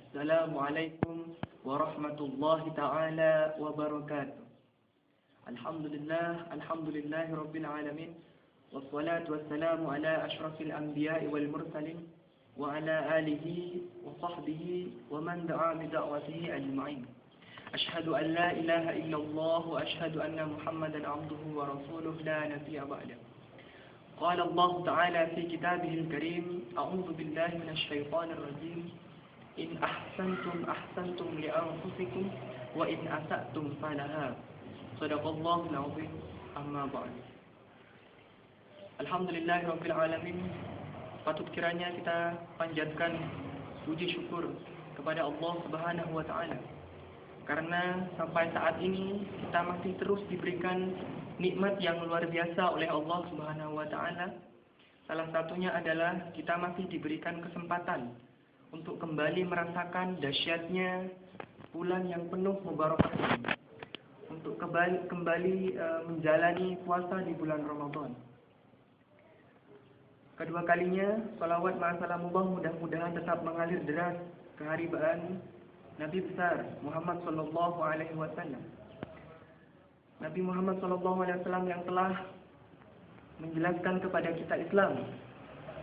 Assalamualaikum warahmatullahi ta'ala wabarakatuh. Alhamdulillahi rabbil alamin. Wassalatu wassalamu ala ashrafil anbiya'i wal mursalin wa ala alihi wa sahbihi wa man da'a bi da'watihi ajma'in. Ashhadu an la ilaha illallah wa ashhadu anna Muhammadan abduhu wa rasuluhu la nabiyya ba'dah. Qala Allah ta'ala fi kitabihil karim, a'udzu billahi minasy syaithanir rajim. In ahsantum ahsantum li anfusikum wa in asa'tum falaha. Shadaqallahul azim. Amma ba'd. Alhamdulillahirabbil alamin. Patut kiranya kita panjatkan puji syukur kepada Allah Subhanahu wa taala. Karena sampai saat ini kita masih terus diberikan nikmat yang luar biasa oleh Allah Subhanahu wa taala. Salah satunya adalah kita masih diberikan kesempatan untuk kembali merasakan dahsyatnya bulan yang penuh mubarakah ini, untuk kembali menjalani puasa di bulan Ramadan. Kedua kalinya, salawat ma'asalamullah mudah-mudahan tetap mengalir deras ke haribaan Nabi besar Muhammad sallallahu alaihi wasallam. Nabi Muhammad sallallahu alaihi wasallam yang telah menjelaskan kepada kita Islam,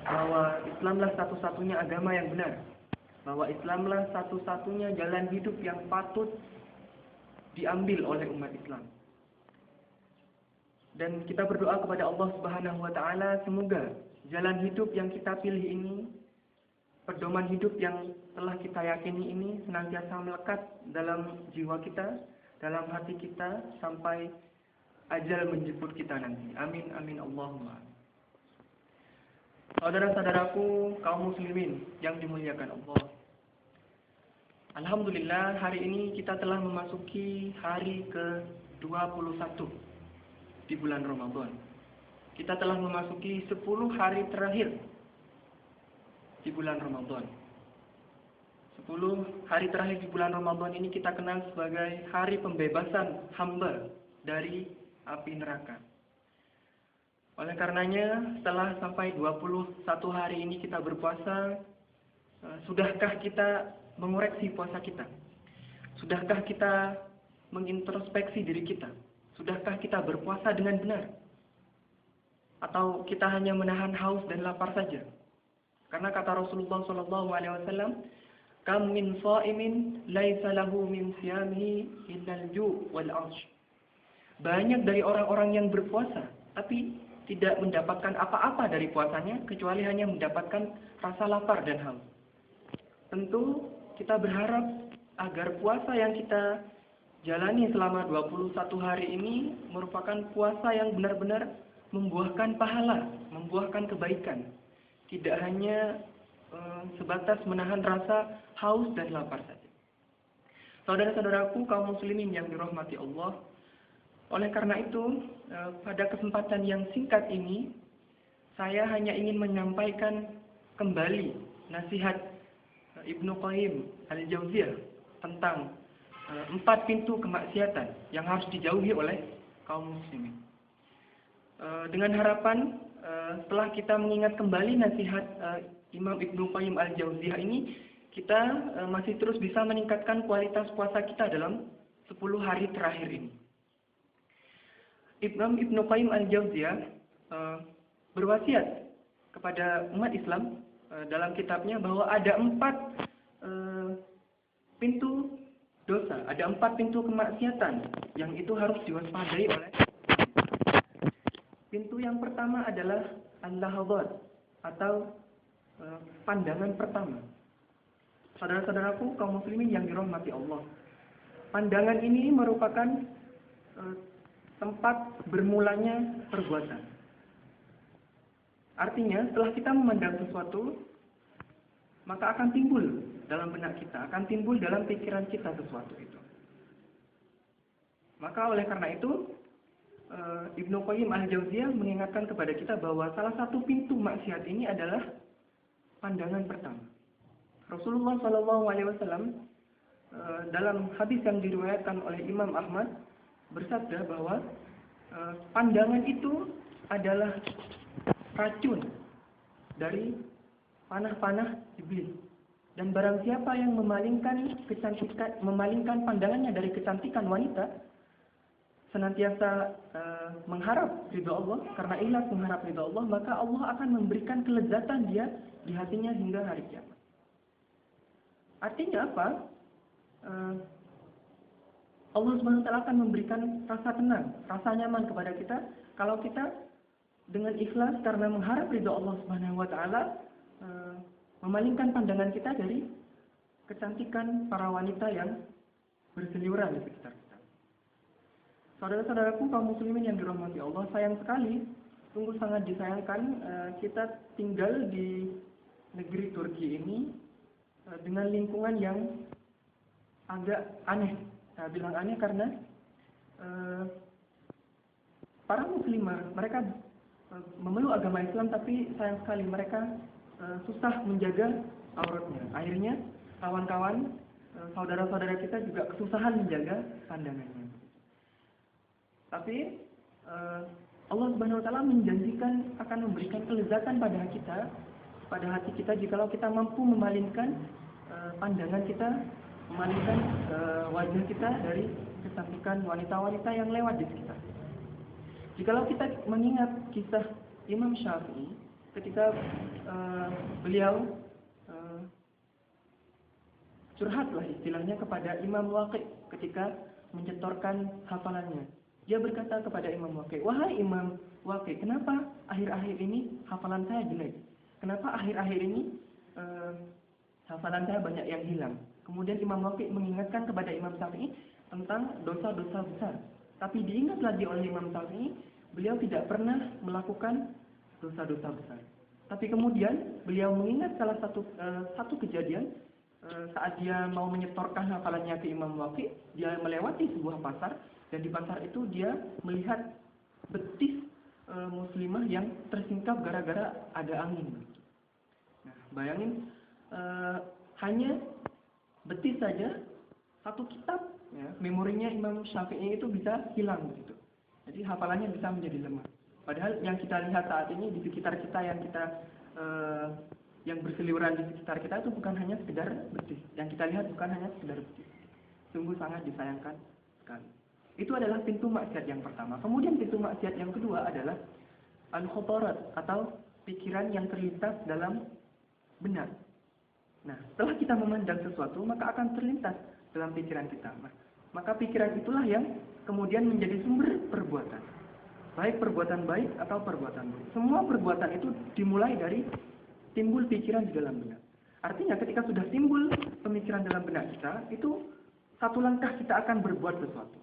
bahwa Islamlah satu-satunya agama yang benar, bahwa Islamlah satu-satunya jalan hidup yang patut diambil oleh umat Islam. Dan kita berdoa kepada Allah Subhanahu wa taala, semoga jalan hidup yang kita pilih ini, pedoman hidup yang telah kita yakini ini senantiasa melekat dalam jiwa kita, dalam hati kita sampai ajal menjemput kita nanti. Amin amin Allahumma. Saudara-saudaraku kaum muslimin yang dimuliakan Allah, alhamdulillah hari ini kita telah memasuki hari ke-21 di bulan Ramadan. Kita telah memasuki 10 hari terakhir di bulan Ramadan. 10 hari terakhir di bulan Ramadan ini kita kenal sebagai hari pembebasan hamba dari api neraka. Oleh karenanya, setelah sampai 21 hari ini kita berpuasa, sudahkah kita mengoreksi puasa kita? Sudahkah kita mengintrospeksi diri kita? Sudahkah kita berpuasa dengan benar? Atau kita hanya menahan haus dan lapar saja? Karena kata Rasulullah SAW, "Kam min sha'imin laisa lahu min siyamihi illa al-ju' wal 'atsy." Banyak dari orang-orang yang berpuasa, tapi tidak mendapatkan apa-apa dari puasanya kecuali hanya mendapatkan rasa lapar dan haus. Tentu kita berharap agar puasa yang kita jalani selama 21 hari ini merupakan puasa yang benar-benar membuahkan pahala, membuahkan kebaikan. Tidak hanya sebatas menahan rasa haus dan lapar saja. Saudara-saudaraku kaum muslimin yang dirahmati Allah, oleh karena itu, pada kesempatan yang singkat ini, saya hanya ingin menyampaikan kembali nasihat Ibnu Qayyim al-Jauziyah tentang 4 pintu kemaksiatan yang harus dijauhi oleh kaum muslimin. Dengan harapan, setelah kita mengingat kembali nasihat Imam Ibnu Qayyim al-Jauziyah ini, kita masih terus bisa meningkatkan kualitas puasa kita dalam 10 hari terakhir ini. Imam Ibnu Qayyim al-Jauziyah berwasiat kepada umat Islam dalam kitabnya bahwa ada 4 pintu dosa, ada 4 pintu kemaksiatan yang itu harus diwaspadai oleh. Pintu yang pertama adalah al-lahadzat atau pandangan pertama. Saudara-saudaraku kaum muslimin yang dirahmati Allah, pandangan ini merupakan tempat bermulanya perbuatan. Artinya, setelah kita memandang sesuatu, maka akan timbul dalam benak kita, akan timbul dalam pikiran kita sesuatu itu. Maka oleh karena itu, Ibnu Qayyim al-Jauziyah mengingatkan kepada kita bahwa salah satu pintu maksiat ini adalah pandangan pertama. Rasulullah SAW dalam hadis yang diriwayatkan oleh Imam Ahmad bersabda bahwa pandangan itu adalah racun dari panah-panah iblis. Dan barang siapa yang memalingkan pandangannya dari kecantikan wanita, senantiasa mengharap ridha Allah, karena ikhlas mengharap ridha Allah, maka Allah akan memberikan kelezatan dia di hatinya hingga hari kiamat. Artinya apa? Allah Subhanahu wa taala akan memberikan rasa tenang, rasa nyaman kepada kita kalau kita dengan ikhlas karena mengharap ridha Allah Subhanahu wa taala memalingkan pandangan kita dari kecantikan para wanita yang berseliweran di sekitar kita. Saudara-saudaraku kaum muslimin yang dirahmati Allah, sayang sekali, sungguh sangat disayangkan kita tinggal di negeri Turki ini dengan lingkungan yang agak aneh. Saya bilang aneh karena para muslimah mereka memeluk agama Islam, tapi sayang sekali mereka susah menjaga auratnya. Akhirnya kawan-kawan, saudara-saudara kita juga kesusahan menjaga pandangannya. Tapi Allah Subhanahu wa taala menjanjikan akan memberikan kelezatan pada hati kita jikalau kita mampu memalingkan pandangan kita, memalingkan wajah kita dari kecantikan wanita-wanita yang lewat di sekitar. Jikalau kita mengingat kisah Imam Syafi'i ketika beliau curhatlah istilahnya kepada Imam Waqi' ketika menyetorkan hafalannya. Dia berkata kepada Imam Waqi', "Wahai Imam Waqi', kenapa akhir-akhir ini hafalan saya jelek? Kenapa akhir-akhir ini hafalan saya banyak yang hilang?" Kemudian Imam Waqi' mengingatkan kepada Imam Syafi'i tentang dosa-dosa besar. Tapi diingat lagi oleh Imam Syafi'i, beliau tidak pernah melakukan dosa-dosa besar. Tapi kemudian beliau mengingat salah satu kejadian saat dia mau menyetorkan hafalannya ke Imam Waqi', dia melewati sebuah pasar dan di pasar itu dia melihat betis muslimah yang tersingkap gara-gara ada angin. Nah, bayangin hanya betis saja satu kitab, ya, memorinya Imam Syafi'i itu bisa hilang begitu. Jadi hafalannya bisa menjadi lemah. Padahal yang kita lihat saat ini di sekitar kita yang berseliweran di sekitar kita itu bukan hanya sekedar betis. Yang kita lihat bukan hanya sekedar betis. Sungguh sangat disayangkan sekali. Itu adalah pintu maksiat yang pertama. Kemudian pintu maksiat yang kedua adalah al-khotorat atau pikiran yang terlintas dalam benak. Nah, setelah kita memandang sesuatu, maka akan terlintas dalam pikiran kita. Maka pikiran itulah yang kemudian menjadi sumber perbuatan. Baik perbuatan baik atau perbuatan buruk. Semua perbuatan itu dimulai dari timbul pikiran di dalam benak. Artinya ketika sudah timbul pemikiran dalam benak kita, itu satu langkah kita akan berbuat sesuatu.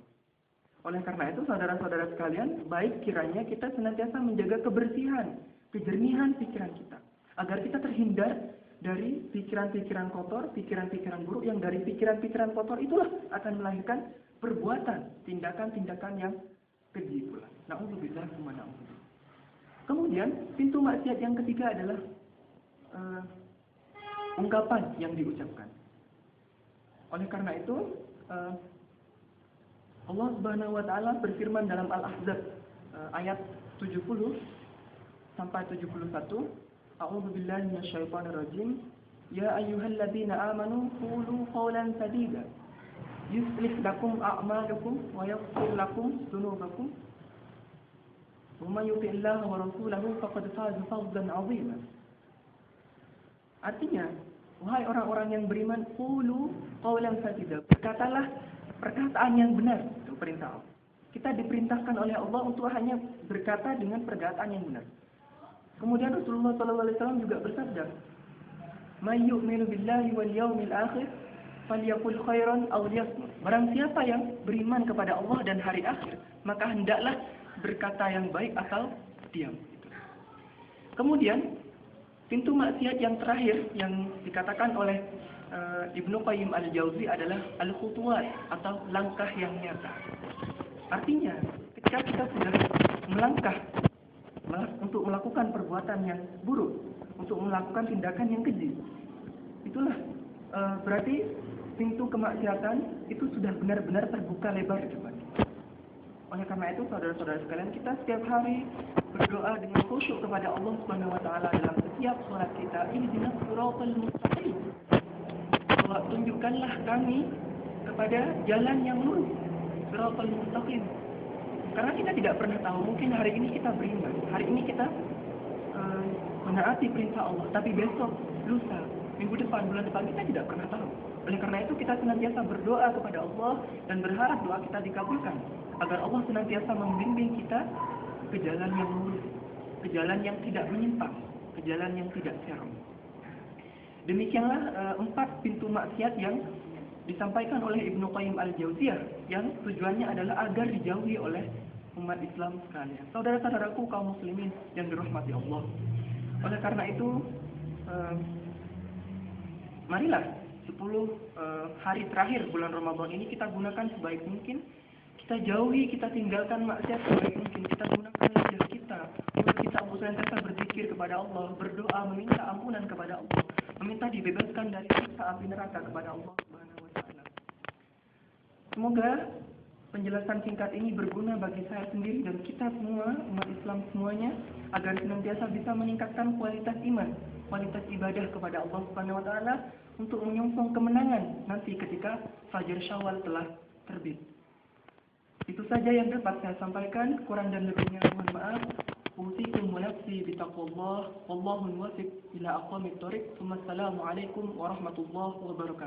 Oleh karena itu, saudara-saudara sekalian, baik kiranya kita senantiasa menjaga kebersihan, kejernihan pikiran kita. Agar kita terhindar dari pikiran-pikiran kotor, pikiran-pikiran buruk yang dari pikiran-pikiran kotor itulah akan melahirkan perbuatan, tindakan-tindakan yang keji pula. Na'udzubillah wa na'udzubillah. Kemudian, pintu maksiat yang ketiga adalah ungkapan yang diucapkan. Oleh karena itu, Allah Subhanahu wa taala berfirman dalam Al-Ahzab ayat 70 sampai 71, A'udzu billahi minasyaitonir rajim. Ya ayyuhalladzina amanu qulu qawlan sadida yuslih lakum a'malakum wa yaghfir lakum dhunubakum. Wa may yuti'illaha wa rasulahu faqad faza fawzan 'azima. Artinya, wahai orang-orang yang beriman, qulu qawlan sadida, berkatalah perkataan yang benar. Itu perintah Allah. Kita diperintahkan oleh Allah untuk hanya berkata dengan perkataan yang benar. Kemudian Rasulullah SAW juga bersabda, "May yu'minu billahi wal yawmil akhir falyaqul khairan aw liyasmut." Barang siapa yang beriman kepada Allah dan hari akhir, maka hendaklah berkata yang baik atau diam. Kemudian pintu maksiat yang terakhir yang dikatakan oleh Ibnu Qayyim al-Jauzi adalah al-khutuwat atau langkah yang nyata. Artinya, ketika kita sudah melangkah untuk melakukan perbuatan yang buruk, untuk melakukan tindakan yang keji, itulah berarti pintu kemaksiatan itu sudah benar-benar terbuka lebar di depan. Oleh karena itu, saudara-saudara sekalian, kita setiap hari berdoa dengan khusyuk kepada Allah Subhanahu wa taala dalam setiap salat kita, ihdinas siratal mustaqim. tuntunkanlah kami kepada jalan yang lurus, shiratal mustaqim. Karena kita tidak pernah tahu, mungkin hari ini kita beriman, hari ini kita menaati perintah Allah, tapi besok, lusa, minggu depan, bulan depan kita tidak pernah tahu. Oleh karena itu kita senantiasa berdoa kepada Allah dan berharap doa kita dikabulkan, agar Allah senantiasa membimbing kita ke jalan yang lurus, ke jalan yang tidak menyimpang, ke jalan yang tidak serong. Demikianlah 4 pintu maksiat yang disampaikan oleh Ibnu Qayyim al-Jauziyah, yang tujuannya adalah agar dijauhi oleh umat Islam sekalian. Saudara-saudaraku kaum muslimin yang dirahmati Allah. Oleh karena itu, marilah 10 hari terakhir bulan Ramadan ini kita gunakan sebaik mungkin. Kita jauhi, kita tinggalkan maksiat sebaik mungkin. Kita gunakan lidah kita untuk kita senantiasa berzikir kepada Allah, berdoa, meminta ampunan kepada Allah, meminta dibebaskan dari siksa api neraka kepada Allah Subhanahu wa taala. Semoga penjelasan singkat ini berguna bagi saya sendiri dan kita semua, umat Islam semuanya, agar senantiasa bisa meningkatkan kualitas iman, kualitas ibadah kepada Allah Subhanahu wa taala untuk menyongsong kemenangan nanti ketika fajar Syawal telah terbit. Itu saja yang dapat saya sampaikan, kurang dan lebihnya mohon maaf. Usikum wa nafsi bitaqwallah, wallahu al-wasiq ila aqwamit thoriq. Wassalamu alaikum warahmatullahi wabarakatuh.